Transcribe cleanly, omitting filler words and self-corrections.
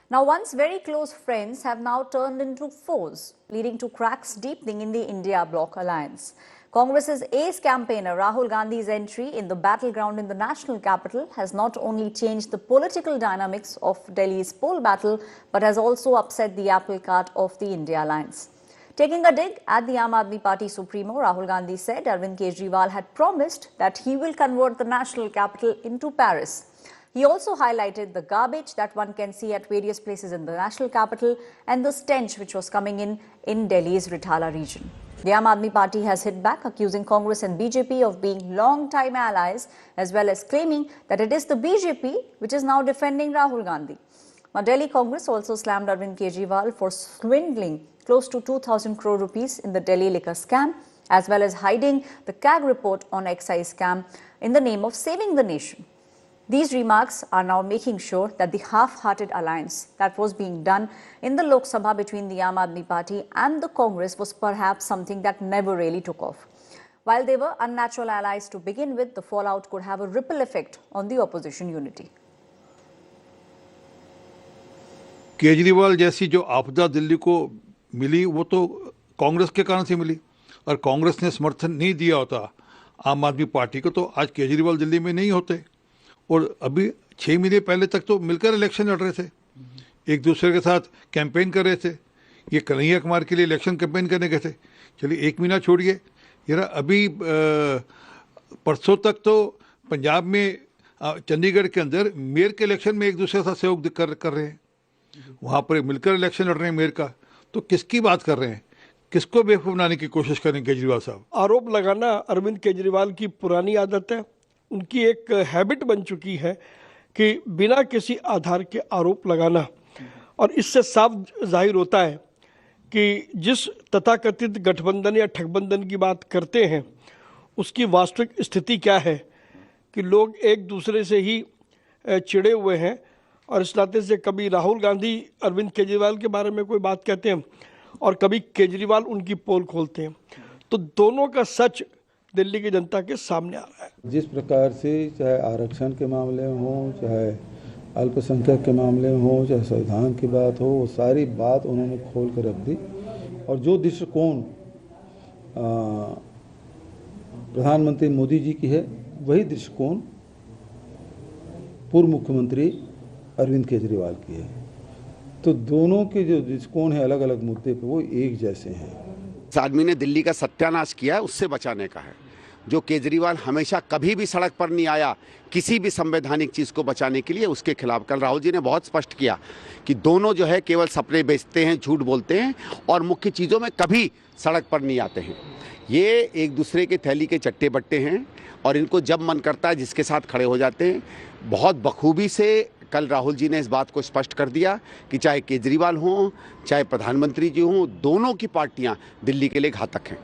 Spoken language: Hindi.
Now, once very close friends have now turned into foes, leading to cracks deepening in the India-Bloc alliance. Congress's ace campaigner Rahul Gandhi's entry in the battleground in the national capital has not only changed the political dynamics of Delhi's poll battle, but has also upset the apple cart of the India alliance. Taking a dig at the Aam Aadmi Party Supremo, Rahul Gandhi said Arvind Kejriwal had promised that he will convert the national capital into Paris. He also highlighted the garbage that one can see at various places in the national capital and the stench which was coming in Delhi's Rithala region. The Aam Aadmi Party has hit back, accusing Congress and BJP of being long-time allies, as well as claiming that it is the BJP which is now defending Rahul Gandhi. Now, Delhi Congress also slammed Arvind Kejriwal for swindling close to 2,000 crore rupees in the Delhi liquor scam, as well as hiding the CAG report on excise scam in the name of saving the nation. These remarks are now making sure that the half-hearted alliance that was being done in the Lok Sabha between the Aam Aadmi Party and the Congress was perhaps something that never really took off. While they were unnatural allies to begin with, the fallout could have a ripple effect on the opposition unity. Kejriwal जैसी जो आपदा दिल्ली को मिली वो तो कांग्रेस के कारण से मिली, और कांग्रेस ने समर्थन नहीं दिया होता आम आदमी पार्टी को तो आज केजरीवाल दिल्ली में नहीं होते। और अभी 6 महीने पहले तक तो मिलकर इलेक्शन लड़ रहे थे, एक दूसरे के साथ कैंपेन कर रहे थे। ये कन्हैया कुमार के लिए इलेक्शन कैंपेन करने गए थे, चलिए 1 महीना छोड़िए, यार अभी परसों तक तो पंजाब में चंडीगढ़ के अंदर मेयर के इलेक्शन में एक दूसरे के साथ सहयोग कर रहे हैं, वहाँ पर मिलकर इलेक्शन लड़ रहे हैं मेयर का। तो किसकी बात कर रहे हैं, किसको बेवकूफ़ बनाने की कोशिश करें केजरीवाल साहब? आरोप लगाना अरविंद केजरीवाल की पुरानी आदत है, उनकी एक हैबिट बन चुकी है कि बिना किसी आधार के आरोप लगाना। और इससे साफ जाहिर होता है कि जिस तथाकथित गठबंधन या ठगबंधन की बात करते हैं उसकी वास्तविक स्थिति क्या है कि लोग एक दूसरे से ही चिढ़े हुए हैं। और इस नाते से कभी राहुल गांधी अरविंद केजरीवाल के बारे में कोई बात कहते हैं और कभी केजरीवाल उनकी पोल खोलते हैं, तो दोनों का सच दिल्ली की जनता के सामने आ रहा है। जिस प्रकार से चाहे आरक्षण के मामले में हो, चाहे अल्पसंख्यक के मामले में हो, चाहे संविधान की बात हो, वो सारी बात उन्होंने खोल कर रख दी। और जो दृष्टिकोण प्रधानमंत्री मोदी जी की है वही दृष्टिकोण पूर्व मुख्यमंत्री अरविंद केजरीवाल की है। तो दोनों के जो दृष्टिकोण है अलग अलग मुद्दे पर वो एक जैसे हैं। इस आदमी ने दिल्ली का सत्यानाश किया है, उससे बचाने का है। जो केजरीवाल हमेशा कभी भी सड़क पर नहीं आया किसी भी संवैधानिक चीज़ को बचाने के लिए, उसके खिलाफ कल राहुल जी ने बहुत स्पष्ट किया कि दोनों जो है केवल सपने बेचते हैं, झूठ बोलते हैं और मुख्य चीज़ों में कभी सड़क पर नहीं आते हैं। ये एक दूसरे के थैली के चट्टे बट्टे हैं और इनको जब मन करता है जिसके साथ खड़े हो जाते हैं। बहुत बखूबी से कल राहुल जी ने इस बात को स्पष्ट कर दिया कि चाहे केजरीवाल हों चाहे प्रधानमंत्री जी हों, दोनों की पार्टियां दिल्ली के लिए घातक हैं।